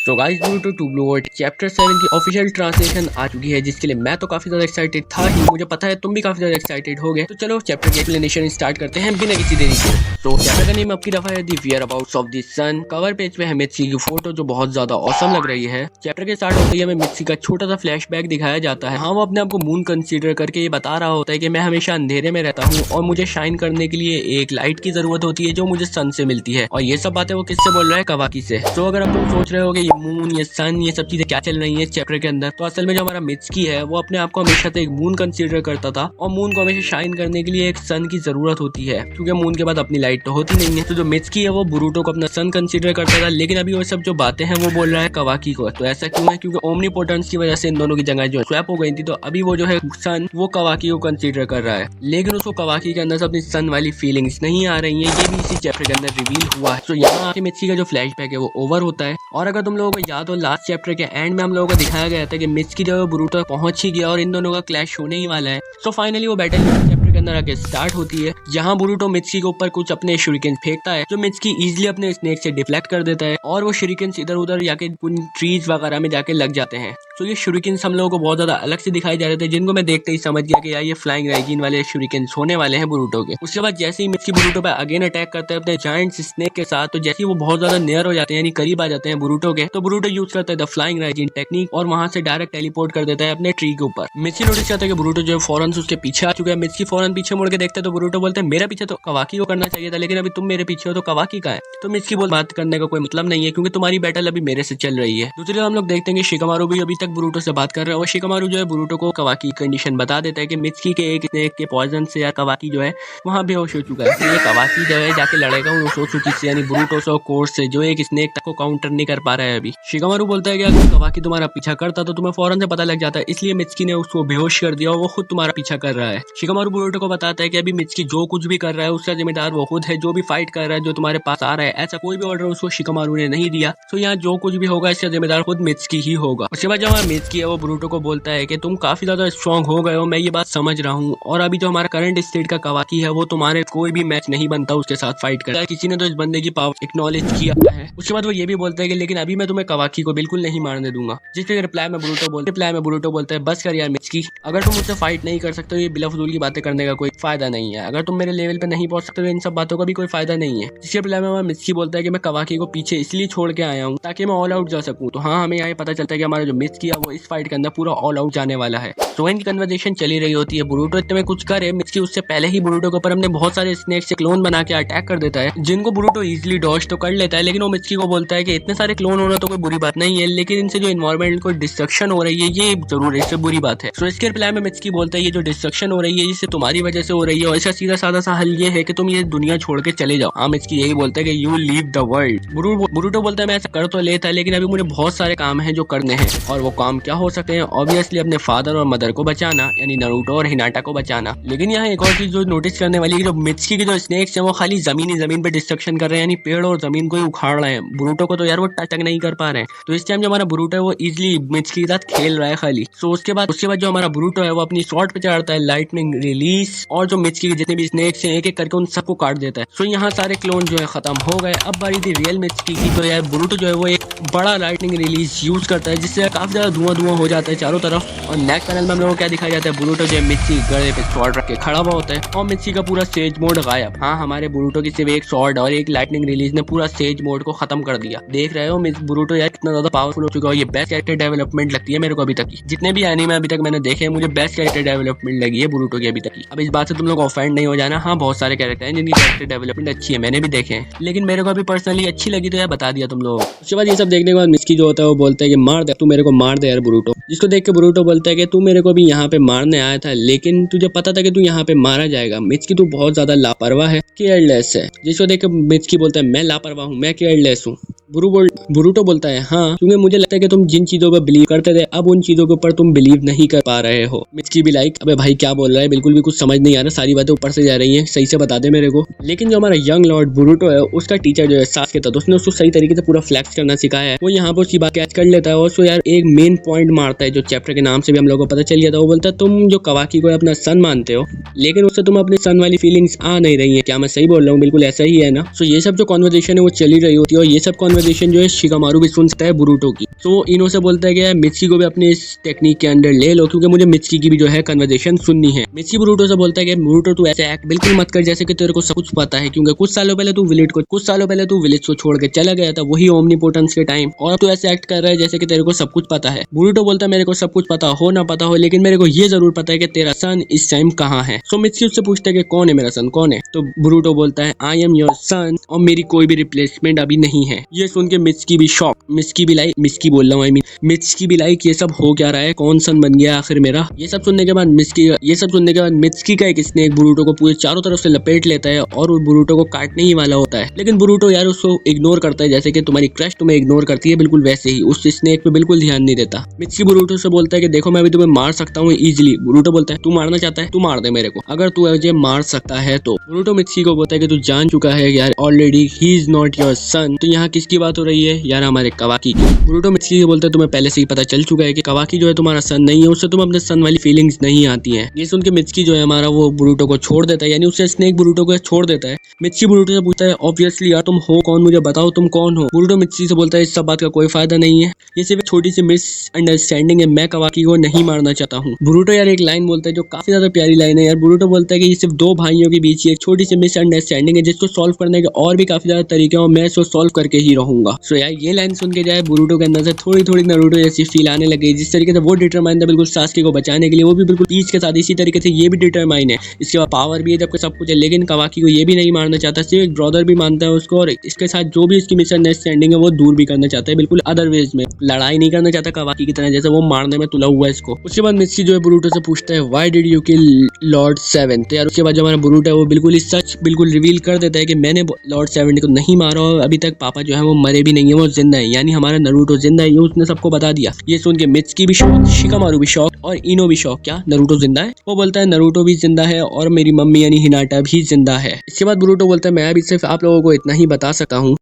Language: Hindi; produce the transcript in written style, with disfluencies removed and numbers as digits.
सो guys Boruto two blue world chapter 7 की ऑफिशियल ट्रांसलेशन आ चुकी है, जिसके लिए मैं तो काफी ज्यादा एक्साइटेड था ही। मुझे पता है तुम भी काफी ज्यादा एक्साइटेड हो गए। तो चलो चैप्टर की एक्सप्लेनेशन स्टार्ट करते हैं बिना किसी देरी के। तो चैप्टर का नेम आपकी दफा है the whereabouts of the sun. Cover page पे है मित्सी की फोटो जो बहुत ज्यादा ऑसम लग रही है। चैप्टर के स्टार्ट होते ही हमें मित्सी का छोटा सा फ्लैशबैक दिखाया जाता है। हाँ, वो अपने आप को मून कंसीडर करके ये बता रहा होता है कि मैं हमेशा अंधेरे में रहता हूँ और मुझे शाइन करने के लिए एक लाइट की जरूरत होती है जो मुझे सन से मिलती है। और ये सब बातें वो किससे बोल रहा है? कवाकी से। तो अगर अब तुम सोच रहे हो कि ये मून, ये सन, ये सब चीजें क्या चल रही है इस चैप्टर के अंदर, तो असल में जो हमारा मित्सुकी है वो अपने आप को हमेशा से एक मून कंसीडर करता था और मून को हमेशा शाइन करने के लिए एक सन की जरूरत होती है, क्योंकि मून के बाद अपनी लाइट तो होती नहीं है। तो जो मित्सुकी है वो बोरुटो को अपना सन कंसीडर करता था, लेकिन अभी वो सब जो बातें हैं वो बोल रहा है कवाकी को। तो ऐसा क्यों है? क्योंकि ओमनीपोटेंस की वजह से इन दोनों की जगह जो स्वैप हो गई थी, तो अभी वो जो है सन वो कवाकी को कंसीडर कर रहा है, लेकिन उसको कवाकी के अंदर से अपनी सन वाली फीलिंग्स नहीं आ रही है। ये भी इसी चैप्टर के अंदर रिवील हुआ है। तो यहाँ आके मित्सुकी का जो फ्लैशबैक है वो ओवर होता है। और अगर तुम लोगों को याद हो, लास्ट चैप्टर के एंड में हम लोगों को दिखाया गया था कि मित्सुकी जो है बोरुटो पहुंच ही गया और इन दोनों का क्लैश होने ही वाला है। तो फाइनली वो बैटल चैप्टर के अंदर आके स्टार्ट होती है, जहां बोरुटो मित्सुकी के ऊपर कुछ अपने शूरिकेन फेंकता है जो मित्सुकी इजीली अपने स्नेक से डिफ्लेक्ट कर देता है और वो शूरिकेन इधर उधर जाके ट्रीज वगैरह में जाके लग जाते हैं। तो ये शूरिकेन हम लोगों को बहुत ज्यादा अलग से दिखाई जा रहे थे, जिनको मैं देखते ही समझ गया कि यार ये फ्लाइंग राइजिन वाले शूरिकेन होने वाले हैं बोरुटो के। उसके बाद जैसे ही मित्सुकी बोरुटो पे अगेन अटैक करता है अपने जायंट स्नेक के साथ, तो जैसे ही वो बहुत ज्यादा नियर हो जाते हैं, यानी करीब आ जाते हैं बोरुटो के, तो बोरुटो यूज करता है द फ्लाइंग राइजिन टेक्निक और वहां से डायरेक्ट टेलीपोर्ट कर देता है अपने ट्री के ऊपर। मित्सुकी नोटिस करता है कि बोरुटो जो फौरन से उसके पीछे आ चुका है। मित्सुकी फौरन पीछे मुड़ के देखते हैं तो बोरुटो बोलते हैं मेरा पीछे तो कवाकी को करना चाहिए था, लेकिन अभी तुम मेरे पीछे हो तो कवाकी का है। तो मित्सुकी बोल बात करने का कोई मतलब नहीं है, क्योंकि तुम्हारी बैटल अभी मेरे से चल रही है। दूसरी हम लोग देखते हैं कि शिकामारू भी अभी तक बोरुटो से बात कर रहे हैं और शिकामारू जो है बोरुटो को कवाकी कंडीशन बता देता है कि मित्सुकी के एक स्नेक के पॉइजन से या कवाकी जो है वहां बेहोश हो चुका है। तो ये कवाकी जो है जाके लड़ेगा उन सोत्सुकी से, यानी बोरुटो से कोर्स से, जो एक स्नेक तक को काउंटर नहीं कर पा रहा है अभी। शिकामारू बोलता है कि अगर कवाकी तुम्हारा पीछा करता तो तुम्हें फौरन से पता लग जाता है, इसलिए मित्सुकी ने उसको बेहोश कर दिया और वो खुद तुम्हारा पीछा कर रहा है। शिकामारू बोरुटो को बताता है कि अभी मित्सुकी जो कुछ भी कर रहा है उसका जिम्मेदार वो खुद है, जो भी फाइट कर रहा है, जो तुम्हारे पास आ रहा है, ऐसा कोई भी ऑर्डर उसको शिकामारू ने नहीं दिया। तो यहाँ जो कुछ भी होगा इसका जिम्मेदार खुद मित्सुकी ही होगा। उसके बाद जो हमारा मित्सुकी है वो बोरुटो को बोलता है कि तुम काफी ज्यादा स्ट्रॉन्ग हो गए हो, मैं ये बात समझ रहा हूँ, और अभी जो हमारा करंट स्टेट का कवाकी है वो तुम्हारे कोई भी मैच नहीं बनता उसके साथ फाइट कर। किसी ने तो इस बंदे की पावर एक्नॉलेज किया है। उसके बाद वो ये भी बोलता है कि लेकिन अभी मैं तुम्हें कवाकी को बिल्कुल नहीं मारने दूंगा। जिसके रिप्लाई में बोरुटो बोलता है बस कर यार मित्सुकी, अगर तुम मुझसे फाइट नहीं कर सकते तो ये बिला फजूल की बातें करने का कोई फायदा नहीं है। अगर तुम मेरे लेवल पे नहीं पहुंच सकते तो इन सब बातों का भी कोई फायदा नहीं है। जिसके रिप्लाई में मित्सुकी बोलता है कि मैं कवाकी को पीछे इसलिए छोड़ के आया हूँ ताकि मैं ऑल आउट जा सकूं। तो हाँ, हमें यहाँ पता चलता है कि हमारा जो मित्सुकी है वो इस फाइट के अंदर पूरा ऑल आउट जाने वाला है। तो इनकी कन्वर्सेशन चली रही होती है। बोरुटो इतने में कुछ करे, मित्सुकी उससे पहले ही बोरुटो के ऊपर हमने बहुत सारे स्नेक से क्लोन बना के अटैक कर देता है, जिनको बोरुटो इजीली डॉज तो कर लेता है, लेकिन वो मित्सुकी को बोलता है कि इतने सारे क्लोन होना तो कोई बुरी बात नहीं है, लेकिन इनसे जो एनवायरमेंट को डिस्ट्रक्शन हो रही है ये जरूर इससे बुरी बात है। तो इसके रिप्लाई में मित्सुकी बोलता है ये जो डिस्ट्रक्शन हो रही है इससे तुम्हारी वजह से हो रही है और इसका सीधा साधा सा हल ये है कि तुम ये दुनिया छोड़ के चले जाओ। हाँ, मित्सुकी यही बोलता है कि you leave the world. Boruto बोलता है मैं ऐसा कर तो लेता है, लेकिन अभी मुझे बहुत सारे काम हैं जो करने हैं, और वो काम क्या हो सकते हैं? ऑब्वियसली अपने फादर और मदर को बचाना, यानी नारुतो और हिनाटा को बचाना। लेकिन यहाँ एक और चीज जो नोटिस करने वाली है, जो मित्सुकी के जो स्नेक्स हैं वो खाली जमीन पे डिस्ट्रक्शन कर रहे हैं, यानी पेड़ और जमीन को ही उखाड़ रहे हैं। बोरुटो को तो यार वो टच नहीं कर पा रहे हैं। तो इस टाइम जो हमारा बोरुटो है वो इजिली मित्सुकी के साथ खेल रहा है खाली। तो उसके बाद जो हमारा बोरुटो है वो अपनी स्वॉर्ड पे चढ़ता है लाइटनिंग रिलीज, और जो मित्सुकी के जितने भी स्नेक्स हैं एक एक करके उन सबको काट देता है। सो यहाँ सारे क्लोन जो है खत्म हो गए। अब बारी थी रियल मित्सुकी की। तो यार बोरुटो जो है वो एक बड़ा लाइटनिंग रिलीज यूज करता है, जिससे काफी ज्यादा धुआं हो जाता है चारों तरफ। और नेक्स्ट पैनल में हम लोगों को क्या दिखाया जाता है? बोरुटो जो है मित्सुकी गले पे स्वॉर्ड रख के खड़ा हुआ होता है और मित्सुकी का पूरा स्टेज मोड गायब। हाँ, हमारे बोरुटो की सिर्फ एक स्वॉर्ड और एक लाइटनिंग रिलीज ने पूरा स्टेज मोड को खत्म कर दिया। देख रहे हो बोरुटो यार कितना ज्यादा पावरफुल हो चुका है। ये बेस्ट कैरेक्टर डेवलपमेंट लगती है मेरे को अभी तक की। जितने भी एनीमे अभी तक मैंने देखे, मुझे बेस्ट कैरेक्टर डेवलपमेंट लगी है बोरुटो की अभी तक की। अब इस बात से तुम लोग ऑफेंड नहीं हो जाना। हाँ, बहुत सारे कैरेक्टर हैं जिनकी कैरेक्टर डेवलपमेंट अच्छी है, मैंने भी देखे हैं, लेकिन मेरे को अभी पर्सनली अच्छी लगी तो यार बता दिया तुम लोग। उसके बाद ये सब देखने के बाद मित्सुकी जो होता है वो बोलता है कि मार दे, तू मेरे को मार दे यार बोरुटो। जिसको देख के बोरुटो बोलता है कि तू मेरे को भी यहाँ पे मारने आया था, लेकिन तुझे पता था कि तू यहाँ पे मारा जाएगा। मित्सुकी तू बहुत ज्यादा लापरवाह है, केयरलेस है। जिसको देख के मित्सुकी बोलता है मैं लापरवाह हूँ, मैं केयरलेस हूँ। बोरुटो बोलता है हाँ, क्योंकि मुझे लगता है कि तुम जिन चीजों पर बिलीव करते थे अब उन चीजों के ऊपर तुम बिलीव नहीं कर पा रहे हो। मित्सुकी भी लाइक अबे भाई क्या बोल रहा है, बिल्कुल भी कुछ समझ नहीं आ रहा, सारी बातें ऊपर से जा रही हैं, सही से बता दे मेरे को। लेकिन जो हमारा यंग लॉर्ड बोरुटो है उसका टीचर जो है सासुके था, उसने उसको सही तरीके से पूरा फ्लैक्स करना सिखाया है। वो यहाँ पर उसकी बात कैच कर लेता है और उसको यार एक मेन पॉइंट मारता है जो चैप्टर के नाम से भी हम लोगों को पता चल गया था। वो बोलता है तुम जो कवाकी को अपना सन मानते हो, लेकिन उससे तुम अपने सन वाली फीलिंग्स आ नहीं रही है। क्या मैं सही बोल रहा हूँ? बिल्कुल ऐसा ही है ना। सो ये सब जो कॉन्वर्सेशन है वो चली रही होती है और ये सब कॉन्वर्सेशन कन्वर्सेशन जो है शिकामारू भी सुन सकता है बुरुटो की। तो इनो से बोलता है कि मित्सुकी को भी अपने इस टेक्निक के अंदर ले लो क्योंकि मुझे मित्सुकी की भी जो है कन्वर्सेशन सुननी है। मित्सुकी बुरुटो से बोलता है कि बुरुटो तू ऐसे एक्ट बिल्कुल मत कर जैसे कि तेरे को सब कुछ पता है, क्योंकि कुछ सालों पहले तू विलेज को छोड़ के चला गया था, वही ओमनीपोटेंस के टाइम, और तू ऐसे एक्ट कर रहा है जैसे कि तेरे को सब कुछ पता है। बुरुटो बोलता है मेरे को सब कुछ पता हो ना पता हो, लेकिन मेरे को ये जरूर पता है कि तेरा सन इस टाइम कहाँ है। सो मित्सुकी उससे पूछता है कि कौन है मेरा सन, कौन है? तो बुरुटो बोलता है आई एम योर सन और मेरी कोई भी रिप्लेसमेंट अभी नहीं है। ये सुन के मित्सुकी भी शॉक, मित्सुकी भी लाइक ये सब हो क्या रहा है, कौन सन बन गया आखिर मेरा। ये सब सुनने के बाद मित्सुकी का एक स्नेक बुरुटो को पूरे चारों तरफ से लपेट लेता है और वो बुरुटो को काटने ही वाला होता है, लेकिन बुरुटो यार उसको इग्नोर करता है जैसे कि तुम्हारी क्रश तुम्हें इग्नोर करती है, बिल्कुल वैसे ही उस स्नेक पे बिल्कुल ध्यान नहीं देता। मित्सुकी बुरुटो से बोलता है कि देखो मैं अभी तुम्हें मार सकता हूँ इजीली। बुरुटो बोलता है तू मारना चाहता है, तू मार दे मेरे को, अगर तू मुझे मार सकता है तो। बुरुटो मित्सुकी को बोलता है कि तू जान चुका है यार already he is not your son. तो यहाँ किसकी बात हो रही है यार? हमारे कवाकी की। बुरुटो मित्सुकी को बोलता है तुम्हें पहले से ही पता चल चुका है कि कवाकी जो है तुम्हारा सन नहीं है, उससे तुम अपने सन वाली फीलिंग्स नहीं आती हैं। ये सुन के मित्सुकी जो है हमारा वो बुरुटो को छोड़ देता है, यानी उससे स्नेक बुरुटो को छोड़ देता है। मित्सुकी बुरुटो से पूछता है ऑब्वियसली यार तुम हो कौन, मुझे बताओ तुम कौन हो। बुरुटो मित्सुकी से बोलता है इस सब बात का कोई फायदा नहीं है, ये सिर्फ एक छोटी सी मिसअंडरस्टैंडिंग है, मैं कवाकी को नहीं मारना चाहता हूँ। बुरुटो यार एक लाइन बोलता है जो काफी ज्यादा प्यारी लाइन है यार। बुरुटो बोलता है कि ये सिर्फ दो भाइयों के बीच एक छोटी सी मिसअंडरस्टैंडिंग है जिसको सॉल्व करने के और भी काफी ज्यादा तरीके हैं और मैं इसको सॉल्व करके ही रहूंगा। सो यार ये लाइन सुन के जाए बुरुटो के अंदर से थोड़ी थोड़ी नारुतो जैसी फील आने लगी, जिस तरीके से वो डिटरमाइन था बिल्कुल सासुके को बचाने के लिए, वो भी बिल्कुल पीच के साथ इसी तरीके से ये भी डिटरमाइन है। इसके बाद पावर भी है जबकि सब कुछ है, लेकिन कवाकी को ये भी नहीं मारना चाहता, सिर्फ एक ब्रदर भी मानता है उसको और इसके साथ जो भी इसकी मिसअंडरस्टैंडिंग है वो दूर भी करना चाहता है, बिल्कुल अदर वेज में। लड़ाई नहीं करना चाहता कवाकी की तरह जैसे वो मारने में तुला हुआ है इसको। उसके बाद मित्सुकी जो है बुरुटो से पूछता है why did you kill Lord 7। तो यार उसके बाद जो हमारा बुरुटो है वो बिल्कुल सच बिल्कुल रिवील कर देता है कि मैंने लॉर्ड 7 को नहीं मारा और अभी तक पापा जो है वो मरे भी नहीं है, वो जिंदा है, यानी हमारा नारुतो जिंदा है, ये उसने सबको बता दिया। ये सुन के मित्सुकी भी शॉक, शिकामारू भी शॉक और इनो भी शॉक, क्या नारुतो जिंदा है? वो बोलता है नारुतो भी जिंदा है और मेरी मम्मी यानी हिनाटा भी जिंदा है। इसके बाद बुरुटो बोलता है मैं अभी सिर्फ आप लोगों को इतना ही बता सकता हूँ